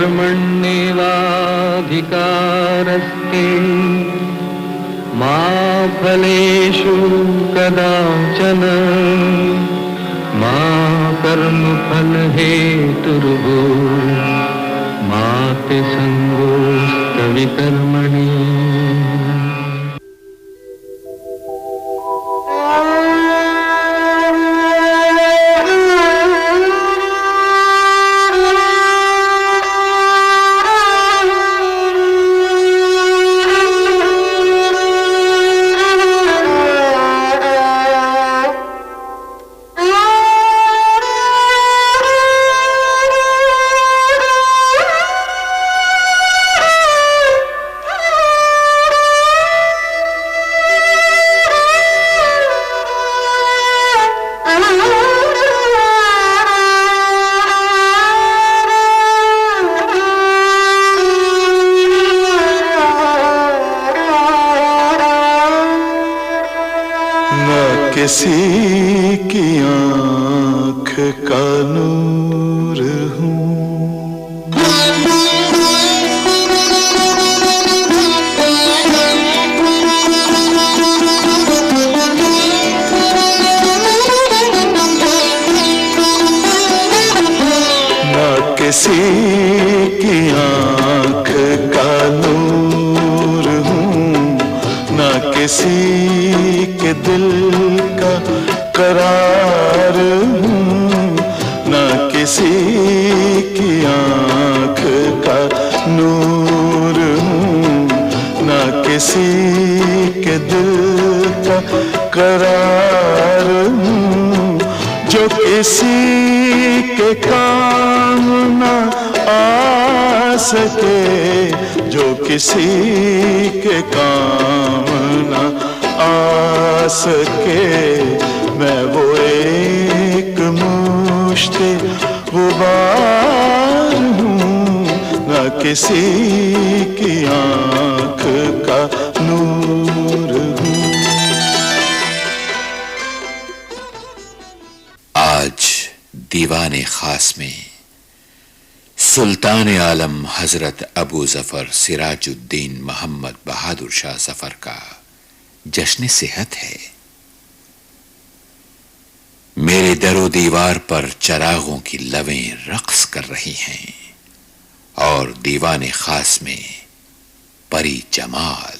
कर्मण्येवाधिकारस्ते मा फलेषु कदाचन मा कर्मफलहेतुर्भो मा ते संगोऽस्तविकर्मणि। किसी की आँख का नूर हूँ, ना किसी की आँख का नूर हूँ, ना किसी के दिल का करार हूँ, ना किसी की आँख का नूर हूँ, ना किसी के दिल का करार हूँ। जो किसी के काम ना आ सके, जो किसी के काम ना आ सके, मैं वो एक मुश्ते गुबार हूँ, ना किसी की आँख का नूर हूँ। आज दीवाने खास में सुल्तान आलम हजरत अबू जफर सिराजुद्दीन मोहम्मद बहादुर शाह जफर का जश्न सेहत है। मेरे दरो दीवार पर चरागों की लवें रक्स कर रही हैं और दीवाने खास में परी जमाल।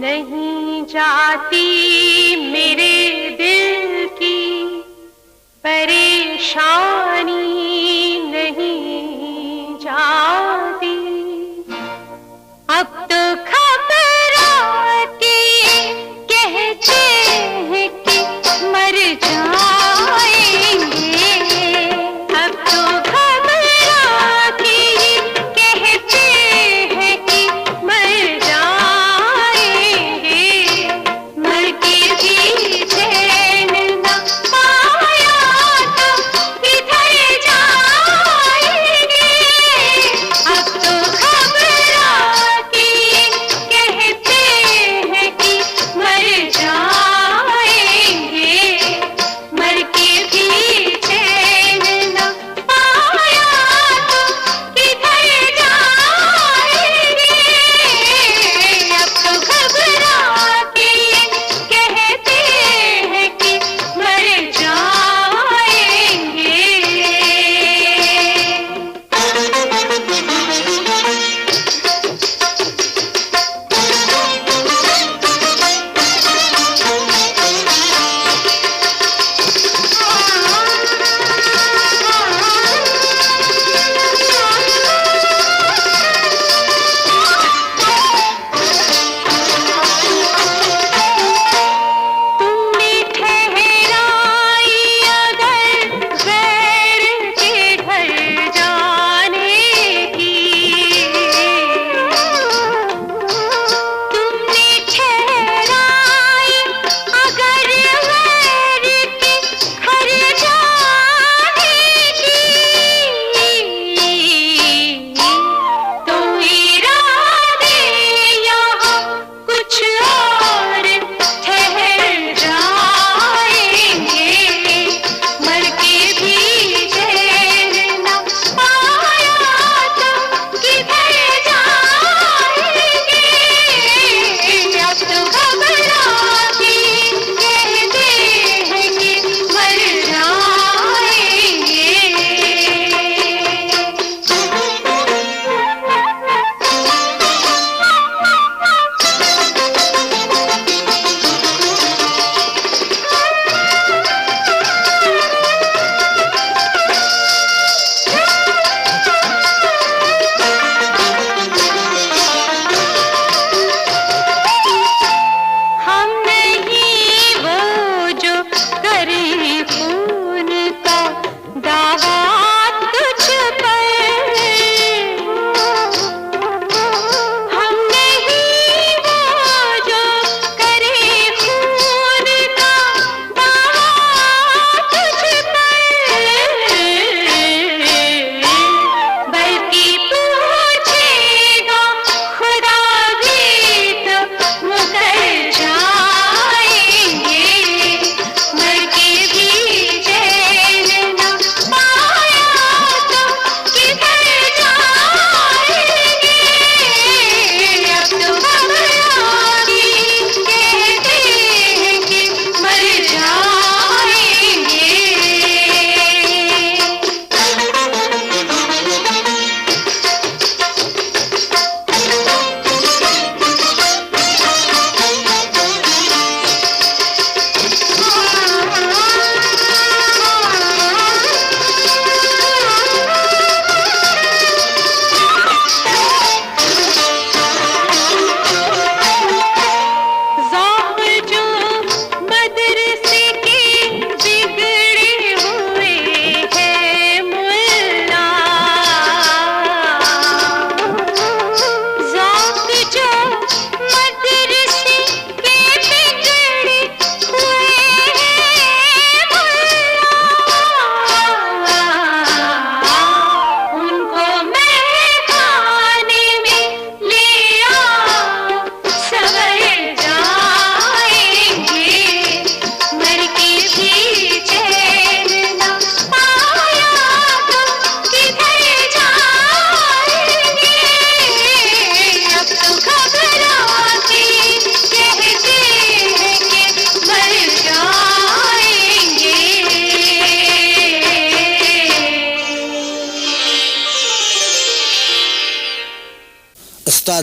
नहीं जाती मेरे दिल की परेशानी, नहीं जाती अब तो घबराती, कहते हैं कि मर जाएंगे, अब तो घबराती, कहते हैं कि मर जाएंगे, मर के भी चैन न पाया तो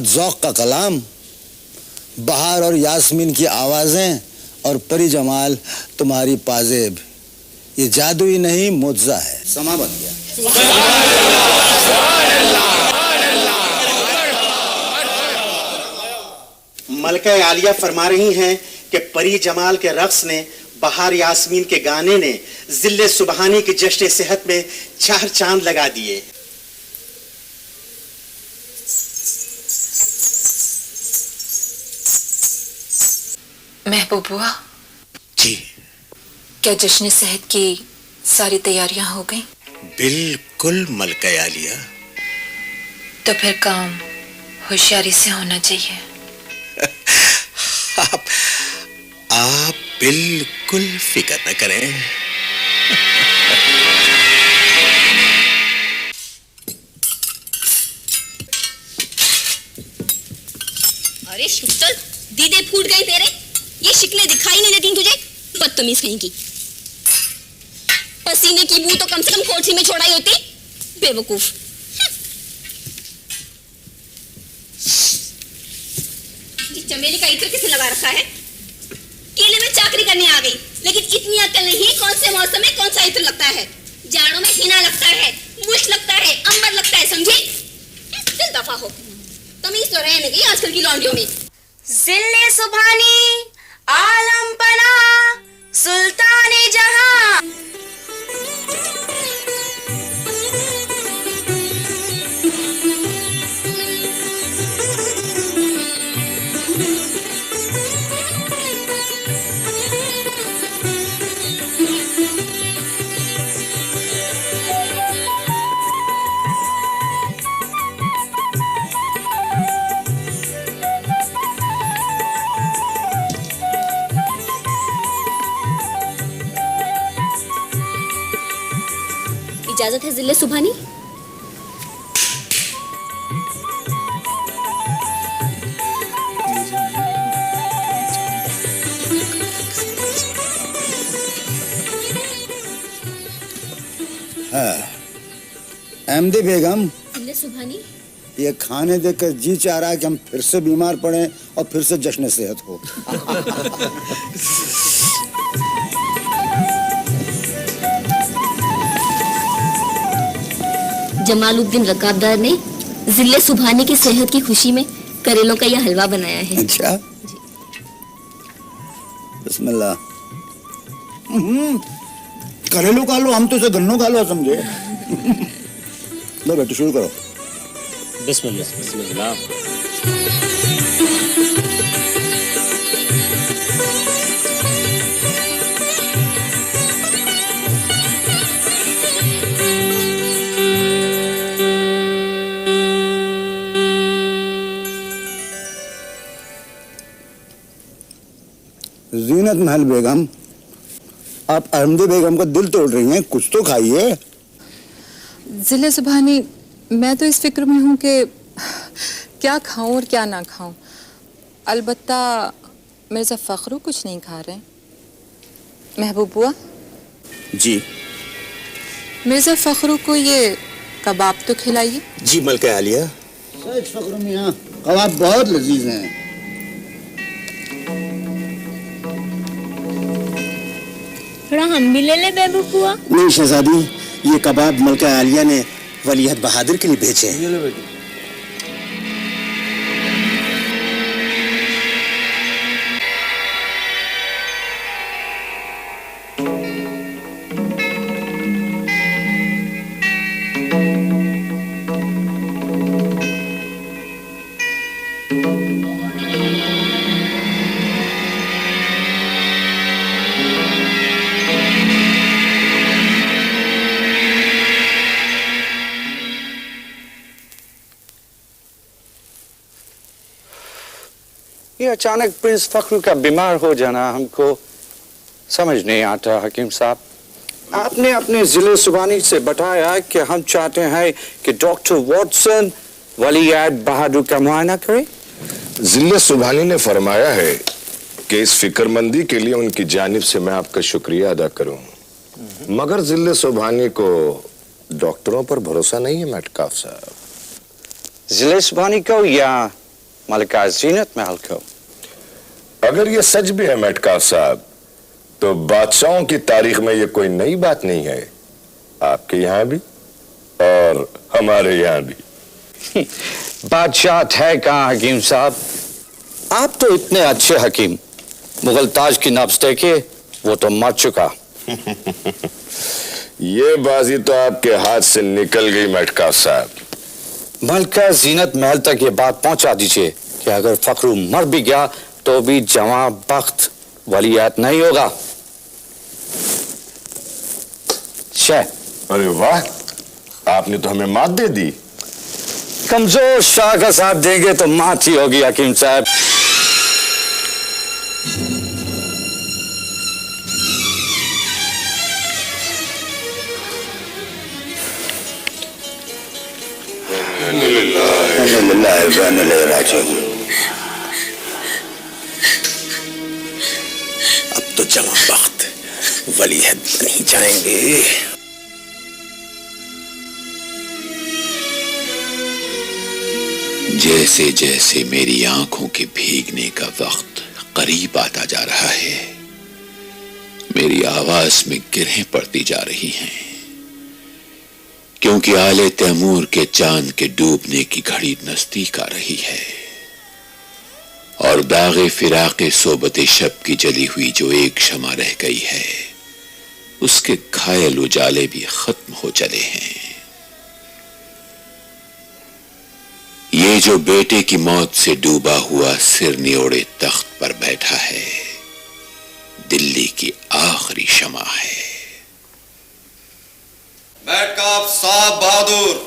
ज़ौक़ का कलाम, बहार और यास्मीन की आवाज़ें और परी जमाल तुम्हारी पाजेब, ये जादू ही नहीं मुआज़ा है। समा बन गया। मलका आलिया फरमा रही हैं कि परी जमाल के रक्स ने, बहार यास्मीन के गाने ने जिले सुबहानी के जश्न सेहत में 4 चांद लगा दिए। महबूबुआ जी क्या जश्न सेहत की सारी तैयारियां हो गई? बिल्कुल मलका आलिया। तो फिर काम होशियारी से होना चाहिए। आप बिल्कुल फिक्र न करें। अरे शुक्र, दीदे फूट गई तेरे, ये शिकलें दिखाई नहीं देती तुझे? बदतमीज कहीं की। पसीने की बू तो कम से कम कोठी में छोड़ाई होती, बेवकूफ। ये चमेली का इत्र किसे लगा रखा है? केले में चाकरी करने आ गई, लेकिन इतनी अकल नहीं कौन से मौसम में कौन सा इत्र लगता है। जाड़ों में हिना लगता है, मुश लगता है, अंबर लगता है, समझी? चल दफा हो, तमीज तो रहने गई आजकल की लौंडियों में। जिले सुभानी आलम पना सुल्ताने जहां। इजाजत है जिले सुभानी? अहमदी बेगम, जिले सुभानी, ये खाने देकर जी चाह रहा है कि हम फिर से बीमार पड़े और फिर से जश्न सेहत हो। जमालुद्दीन रकाबदार ने जिले सुभानी की सेहत की खुशी में करेलों का यह हलवा बनाया है। अच्छा, बिस्मिल्लाह। करेलो खा लो, हम तो इसे गन्नों खा लो समझे। लो बेटे शुरू करो। बिस्मिल्लाह बिस्मिल्लाह। जीनत महल बेगम, आप अहमदी बेगम का दिल तोड़ रही हैं, कुछ तो खाइए। जिले सुभानी, मैं तो इस फिक्र में हूँ कि क्या खाऊं और क्या ना खाऊं। अलबत्ता मिर्ज़ा फ़ख्रू कुछ नहीं खा रहे। महबूब बुआ जी, मिर्ज़ा फ़ख्रू को ये कबाब तो खिलाइए। जी मलका आलिया। सच फ़ख्रू मियां, कबाब बहुत लजीज हैं। थोड़ा हम भी ले ले बेबू बुआ। नहीं शहजादी, ये कबाब मलका आलिया ने वलीअहद बहादुर के लिए भेजे हैं। ये अचानक प्रिंस फखरू का बीमार हो जाना हमको समझ नहीं आता हकीम साहब। आपने अपने जिले सुबानी से बताया कि हम चाहते हैं कि डॉक्टर वॉटसन वलीअहद बहादुर का मुआयना करे। जिले सुबहानी ने फरमाया है कि इस फिक्रमंदी के लिए उनकी जानिब से मैं आपका शुक्रिया अदा करूं, मगर जिले सुबहानी को डॉक्टरों पर भरोसा नहीं है मेटकाफ साहब। जिले सुबानी को या मलिका जीनत महल को। अगर ये सच भी है मेटकाफ साहब, तो बादशाहों की तारीख में ये कोई नई बात नहीं है, आपके यहाँ भी और हमारे यहाँ भी। बादशाह है कहाँ हकीम साहब, आप तो इतने अच्छे हकीम, मुगल ताज की नब्ज देखे, वो तो मर चुका। ये बाजी तो आपके हाथ से निकल गई मेटकाफ साहब। मलिका जीनत महल तक ये बात पहुंचा दीजिए कि अगर फखरू मर भी गया तो भी जवां बख्त वलीअत नहीं होगा। अरे वाह, आपने तो हमें मात दे दी। कमजोर शाह का साथ देंगे तो मात ही होगी हकीम साहब। अब तो जवां बख्त वलीअत नहीं जाएंगे। जैसे जैसे मेरी आंखों के भीगने का वक्त करीब आता जा रहा है, मेरी आवाज में गिरहें पड़ती जा रही हैं, क्योंकि आले तैमूर के चांद के डूबने की घड़ी नजदीक आ रही है और दागे फिराके सोबत शब की जली हुई जो एक शमा रह गई है, उसके घायल उजाले भी खत्म हो चले हैं। ये जो बेटे की मौत से डूबा हुआ सिर नियोड़े तख्त पर बैठा है, दिल्ली की आखिरी शमा है। मेटकाफ साहब बहादुर,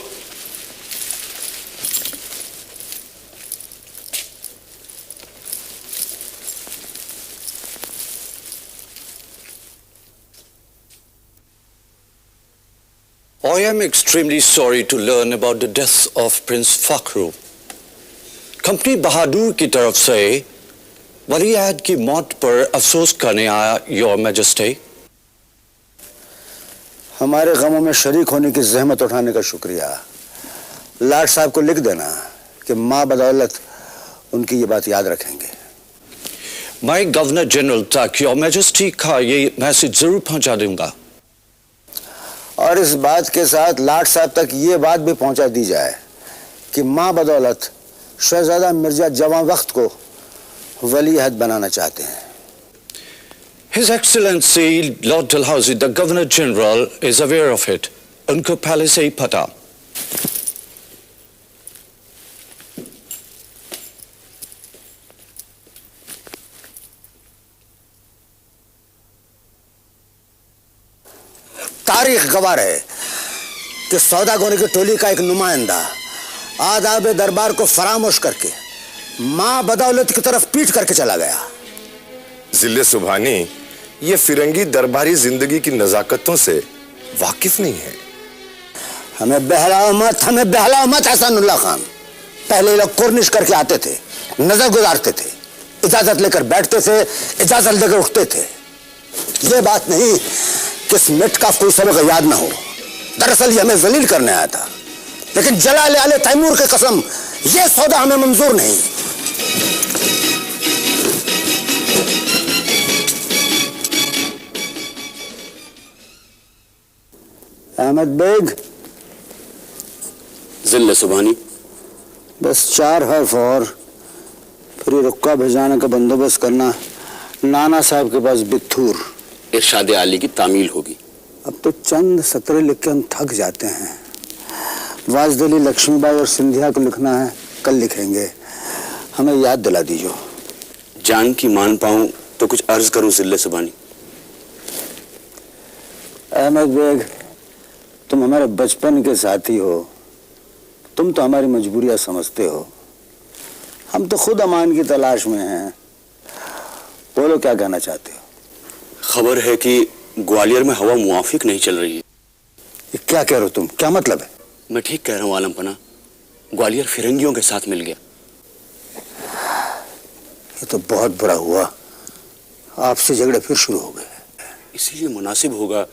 I am extremely sorry to learn about the death of Prince Fakhru. Company Bahadur की तरफ से वलीअहद की मौत पर अफसोस करने आया योर मैजेस्टी। हमारे गमों में शरीक होने की जहमत उठाने का शुक्रिया। लाट साहब को लिख देना कि माँ बदौलत उनकी ये बात याद रखेंगे। मैं गवर्नर जनरल तक योर मैजेस्टी का ये मैसेज जरूर पहुंचा दूंगा। और इस बात के साथ लाट साहब तक ये बात भी पहुंचा दी जाए कि माँ बदौलत शहजादा मिर्जा जवां वक्त को वलीअहद बनाना चाहते हैं। His Excellency Lord Dalhousie, the Governor General, is aware of it. उनको पहले से ही पता। तारीख गवाह है कि सौदागरों की टोली का एक नुमाइंदा आदाब दरबार को फरामोश करके माँ बदौलत की तरफ पीट करके चला गया। जिले सुभानी ये फिरंगी दरबारी जिंदगी की नजाकतों से वाकिफ नहीं है। हमें बहलाओ मत हसनुल्लाह खान। पहले लोग कुर्निश करके आते थे, नजर गुजारते थे, इजाजत लेकर बैठते थे, इजाजत लेकर उठते थे। ये बात नहीं कि इस मेटकाफ कोई सबक याद ना हो। दरअसल ये हमें जलील करने आया था, लेकिन जलाल आले तैमूर के कसम ये सौदा हमें मंजूर नहीं। अहमद बेग, जिले सुभानी, बस 4 हर्फ और फिर ये रुक्का भेजाने का बंदोबस्त करना नाना साहब के पास बिथूर। इरशाद आली की तामील होगी। अब तो चंद सतरे लिख के हम थक जाते हैं। वाजदली, लक्ष्मीबाई और सिंधिया को लिखना है, कल लिखेंगे। हमें याद दिला दीजिए। जान की मान पाऊं तो कुछ अर्ज करूं जिले सुभानी। अहमद बेग, तुम हमारे बचपन के साथी हो, तुम तो हमारी मजबूरियां समझते हो। हम तो खुद अमान की तलाश में हैं। बोलो क्या कहना चाहते हो? खबर है कि ग्वालियर में हवा मुआफिक नहीं चल रही है। ये क्या कह रहे हो तुम? क्या मतलब है? मैं ठीक कह रहा हूँ आलमपना, ग्वालियर फिरंगियों के साथ मिल गया। ये तो बहुत बुरा हुआ, आपसे झगड़े फिर शुरू हो गए। इसीलिए मुनासिब होगा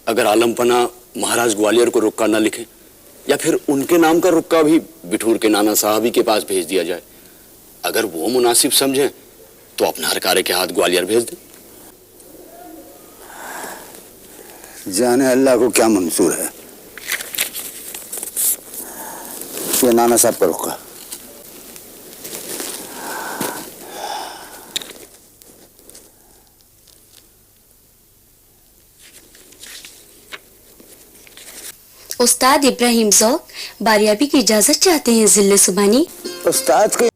अगर आलमपना महाराज ग्वालियर को रुक्का न लिखे, या फिर उनके नाम का रुक्का भी बिठूर के नाना साहबी के पास भेज दिया जाए। अगर वो मुनासिब समझे तो अपना हरकारे के हाथ ग्वालियर भेज दे। जाने अल्लाह को क्या मंजूर है। ये नाना साहब का रुका। उस्ताद इब्राहिम ज़ौक बारियाबी की इजाजत चाहते हैं जिले सुबानी। उस्ताद को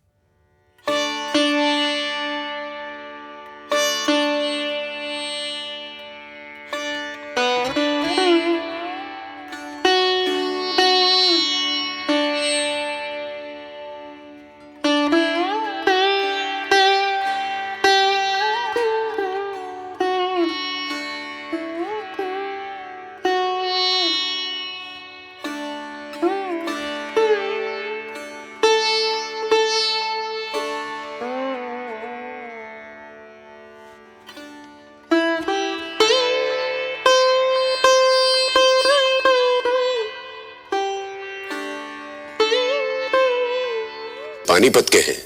पानीपत के हैं,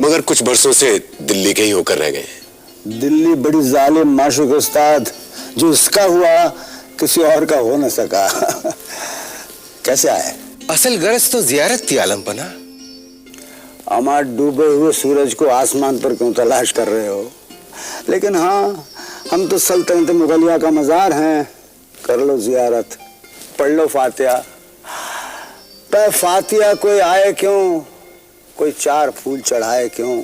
मगर कुछ बरसों से दिल्ली के ही होकर रह गए। दिल्ली बड़ी जालिम माशूक उस्ताद, जो इसका हुआ किसी और का हो न सका। कैसे आए? असल गरज तो जियारत थी आलमपना। हमारे डूबे हुए सूरज को आसमान पर क्यों तलाश कर रहे हो? लेकिन हाँ, हम तो सल्तनत मुगलिया का मजार हैं। कर लो जियारत, पढ़ लो फातिहा। पर फातिहा कोई आए क्यों, कोई चार फूल चढ़ाए क्यों,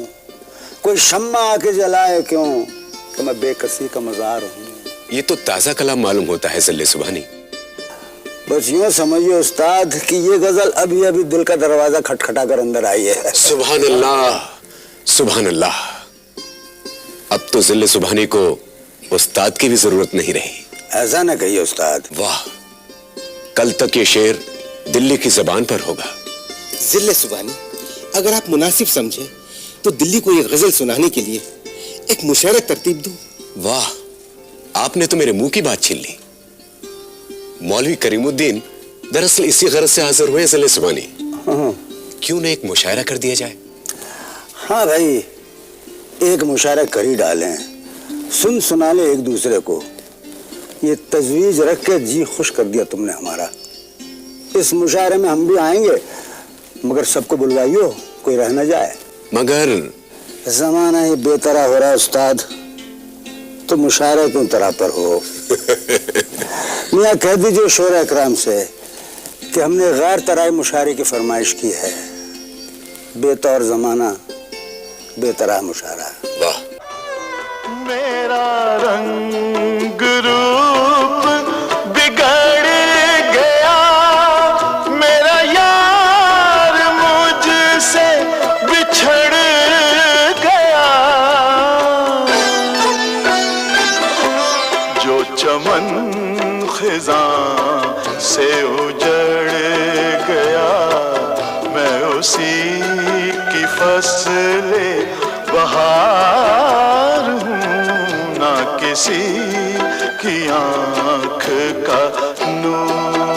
कोई शम्मा आके जलाए क्यों, तो मैं बेकसी का मजार हूँ। ये तो ताजा कलाम मालूम होता है जिले सुबहानी। बस यूं समझिए उस्ताद कि ये गजल अभी अभी दिल का दरवाजा खटखटा कर अंदर आई है। सुभान अल्लाह, सुभान अल्लाह। अब तो जिले सुबहानी को उस्ताद की भी जरूरत नहीं रही। ऐसा ना कहिए उस्ताद। वाह, कल तक ये शेर दिल्ली की जबान पर होगा। जिले सुबानी, अगर आप मुनासिब समझे तो दिल्ली को ये गजल सुनाने के लिए एक मुशायरा तरतीब दूं। वाह, आपने तो मेरे मुंह की बात छीन ली। मौलवी करीमुद्दीन दरअसल इसी गरज से हाजिर हुए जिले सुबानी। क्यों न एक मुशायरा कर दिया जाए? हाँ भाई, एक मुशायरा कर ही डालें, सुन सुना ले एक दूसरे को। ये तजवीज रख के जी खुश कर दिया तुमने हमारा। इस मुशायरे में हम भी आएंगे, मगर सबको बुलवाइयो, कोई रह न जाए। मगर जमाना ही बेतरा हो रहा है उस्ताद, तो मुशायरा क्यों तरह पर हो? मियाँ कह दीजिए शोर इकराम से कि हमने गैर तराई मुशायरे की फरमाइश की है। बेतौर जमाना, बेतरा मुशायरा। वाह। मेरा रंग रूप बिगड़ गया, मेरा यार मुझसे बिछड़ गया। जो चमन खिज़ां से उजड़ गया, मैं उसी की फसले बहार हूँ, ना किसी की आँख का नूर